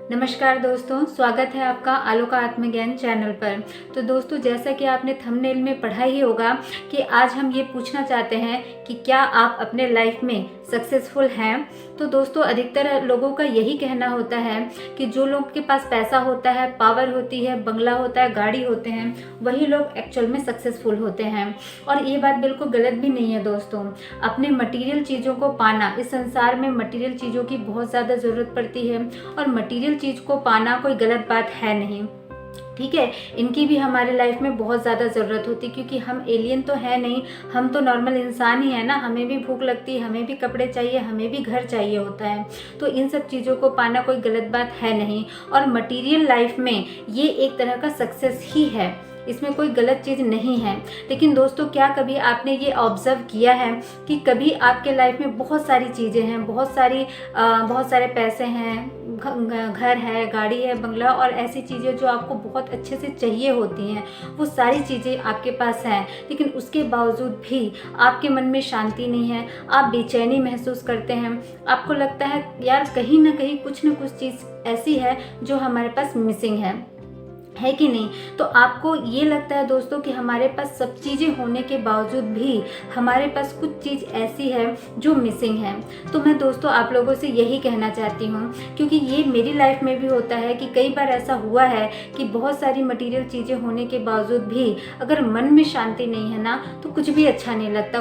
नमस्कार दोस्तों, स्वागत है आपका आलो का आत्मज्ञान चैनल पर। तो दोस्तों, जैसा कि आपने थंबनेल में पढ़ा ही होगा कि आज हम ये पूछना चाहते हैं कि क्या आप अपने लाइफ में सक्सेसफुल हैं। तो दोस्तों, अधिकतर लोगों का यही कहना होता है कि जो लोग के पास पैसा होता है, पावर होती है, बंगला होता है, गाड़ी होते हैं, वही लोग एक्चुअल में सक्सेसफुल होते हैं। और ये बात बिल्कुल गलत भी नहीं है दोस्तों। अपने मटीरियल चीज़ों को पाना, इस संसार में मटीरियल चीज़ों की बहुत ज़्यादा ज़रूरत पड़ती है और मटीरियल चीज़ को पाना कोई गलत बात है नहीं। ठीक है, इनकी भी हमारे लाइफ में बहुत ज़्यादा ज़रूरत होती है क्योंकि हम एलियन तो है नहीं, हम तो नॉर्मल इंसान ही है ना। हमें भी भूख लगती है, हमें भी कपड़े चाहिए, हमें भी घर चाहिए होता है। तो इन सब चीज़ों को पाना कोई गलत बात है नहीं और मटेरियल लाइफ में ये एक तरह का सक्सेस ही है, इसमें कोई गलत चीज़ नहीं है। लेकिन दोस्तों, क्या कभी आपने ये ऑब्ज़र्व किया है कि कभी आपके लाइफ में बहुत सारी चीज़ें हैं, बहुत सारे पैसे हैं, घर है, गाड़ी है, बंगला और ऐसी चीज़ें जो आपको बहुत अच्छे से चाहिए होती हैं, वो सारी चीज़ें आपके पास हैं, लेकिन उसके बावजूद भी आपके मन में शांति नहीं है, आप बेचैनी महसूस करते हैं, आपको लगता है यार कहीं ना कहीं कुछ ना कुछ चीज़ ऐसी है जो हमारे पास मिसिंग है कि नहीं। तो आपको ये लगता है दोस्तों कि हमारे पास सब चीज़ें होने के बावजूद भी हमारे पास कुछ चीज़ ऐसी है जो मिसिंग है। तो मैं दोस्तों आप लोगों से यही कहना चाहती हूँ, क्योंकि ये मेरी लाइफ में भी होता है कि कई बार ऐसा हुआ है कि बहुत सारी मटेरियल चीज़ें होने के बावजूद भी अगर मन में शांति नहीं है ना, तो कुछ भी अच्छा नहीं लगता।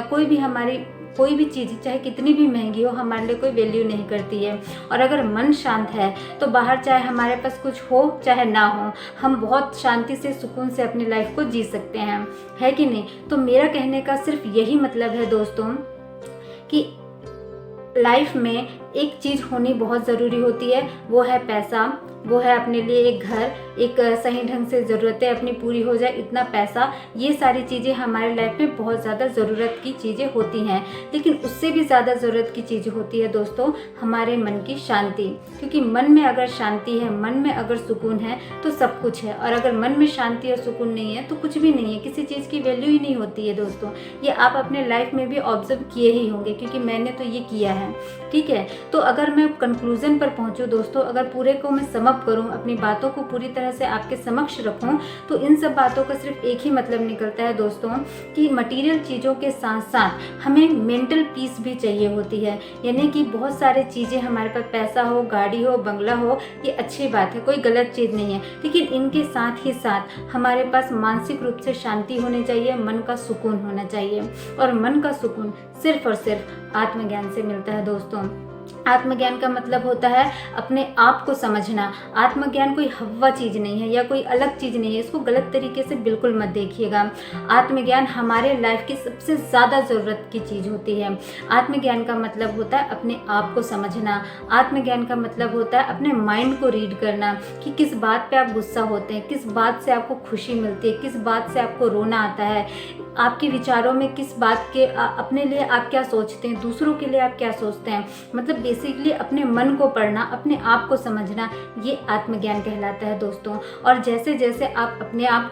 कोई भी चीज़ चाहे कितनी भी महंगी हो, हमारे लिए कोई वैल्यू नहीं करती है। और अगर मन शांत है तो बाहर चाहे हमारे पास कुछ हो चाहे ना हो, हम बहुत शांति से, सुकून से अपनी लाइफ को जी सकते हैं, है कि नहीं। तो मेरा कहने का सिर्फ यही मतलब है दोस्तों कि लाइफ में एक चीज़ होनी बहुत ज़रूरी होती है, वो है पैसा, वो है अपने लिए एक घर, एक सही ढंग से ज़रूरतें अपनी पूरी हो जाए इतना पैसा। ये सारी चीज़ें हमारे लाइफ में बहुत ज़्यादा ज़रूरत की चीज़ें होती हैं। लेकिन उससे भी ज़्यादा ज़रूरत की चीज़ होती है दोस्तों हमारे मन की शांति, क्योंकि मन में अगर शांति है, मन में अगर सुकून है तो सब कुछ है। और अगर मन में शांति और सुकून नहीं है तो कुछ भी नहीं है, किसी चीज़ की वैल्यू ही नहीं होती है दोस्तों। ये आप अपने लाइफ में भी ऑब्जर्व किए ही होंगे, क्योंकि मैंने तो ये किया है। ठीक है, तो अगर मैं कंक्लूजन पर पहुँचूँ दोस्तों, अगर पूरे को मैं समअप करूं, अपनी बातों को पूरी तरह से आपके समक्ष रखूं, तो इन सब बातों का सिर्फ एक ही मतलब निकलता है दोस्तों कि मटेरियल चीज़ों के साथ साथ हमें मेंटल पीस भी चाहिए होती है। यानी कि बहुत सारी चीज़ें हमारे पास, पैसा हो, गाड़ी हो, बंगला हो, ये अच्छी बात है, कोई गलत चीज़ नहीं है, लेकिन इनके साथ ही साथ हमारे पास मानसिक रूप से शांति होनी चाहिए, मन का सुकून होना चाहिए। और मन का सुकून सिर्फ और सिर्फ आत्मज्ञान से मिलता है दोस्तों। आत्मज्ञान का मतलब होता है अपने आप को समझना। आत्मज्ञान कोई हवा चीज़ नहीं है या कोई अलग चीज़ नहीं है, इसको गलत तरीके से बिल्कुल मत देखिएगा। आत्मज्ञान हमारे लाइफ की सबसे ज़्यादा ज़रूरत की चीज़ होती है। आत्मज्ञान का मतलब होता है अपने आप को समझना। आत्मज्ञान का मतलब होता है अपने माइंड को रीड करना कि किस बात पे आप गुस्सा होते हैं, किस बात से आपको खुशी मिलती है, किस बात से आपको रोना आता है, आपके विचारों में किस बात के अपने लिए आप क्या सोचते हैं, दूसरों के लिए आप क्या सोचते हैं। मतलब बेसिकली अपने मन को पढ़ना, अपने आप को समझना, ये आत्मज्ञान कहलाता है दोस्तों। और जैसे जैसे आप अपने आप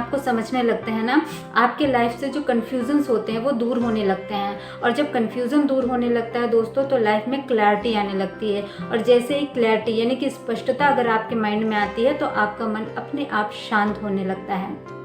को समझने लगते हैं ना, आपके लाइफ से जो कन्फ्यूजन्स होते हैं वो दूर होने लगते हैं। और जब कन्फ्यूज़न दूर होने लगता है दोस्तों, तो लाइफ में क्लैरिटी आने लगती है। और जैसे ही क्लैरिटी यानी कि स्पष्टता अगर आपके माइंड में आती है, तो आपका मन अपने आप शांत होने लगता है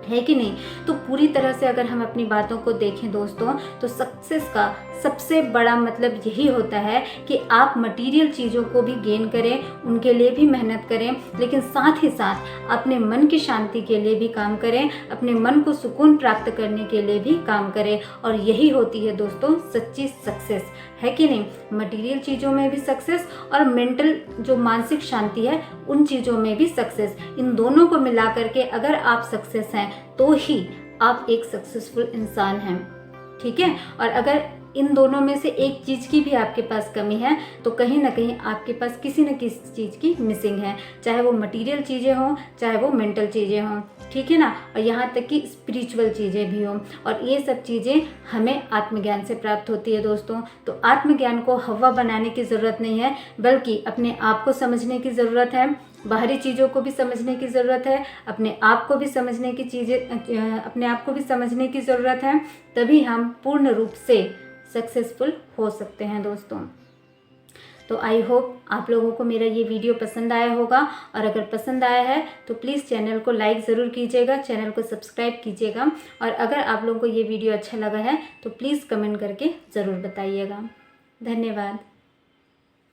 कि नहीं। तो पूरी तरह से अगर हम अपनी बातों को देखें दोस्तों, तो सक्सेस का सबसे बड़ा मतलब यही होता है कि आप मटेरियल चीज़ों को भी गेन करें, उनके लिए भी मेहनत करें, लेकिन साथ ही साथ अपने मन की शांति के लिए भी काम करें, अपने मन को सुकून प्राप्त करने के लिए भी काम करें। और यही होती है दोस्तों सच्ची सक्सेस, है कि नहीं। मटेरियल चीज़ों में भी सक्सेस और मेंटल जो मानसिक शांति है उन चीज़ों में भी सक्सेस, इन दोनों को मिला करके अगर आप सक्सेस हैं तो ही आप एक सक्सेसफुल इंसान हैं। ठीक है, और अगर इन दोनों में से एक चीज़ की भी आपके पास कमी है तो कहीं ना कहीं आपके पास किसी न किसी चीज़ की मिसिंग है, चाहे वो मटेरियल चीज़ें हों, चाहे वो मेंटल चीज़ें हों। ठीक है ना, और यहाँ तक कि स्पिरिचुअल चीज़ें भी हों। और ये सब चीज़ें हमें आत्मज्ञान से प्राप्त होती है दोस्तों। तो आत्मज्ञान को हवा बनाने की ज़रूरत नहीं है, बल्कि अपने आप को समझने की ज़रूरत है, बाहरी चीज़ों को भी समझने की ज़रूरत है, अपने आप को भी समझने की ज़रूरत है। तभी हम पूर्ण रूप से सक्सेसफुल हो सकते हैं दोस्तों। तो आई होप आप लोगों को मेरा ये वीडियो पसंद आया होगा, और अगर पसंद आया है तो प्लीज़ चैनल को लाइक ज़रूर कीजिएगा, चैनल को सब्सक्राइब कीजिएगा, और अगर आप लोगों को ये वीडियो अच्छा लगा है तो प्लीज़ कमेंट करके ज़रूर बताइएगा। धन्यवाद।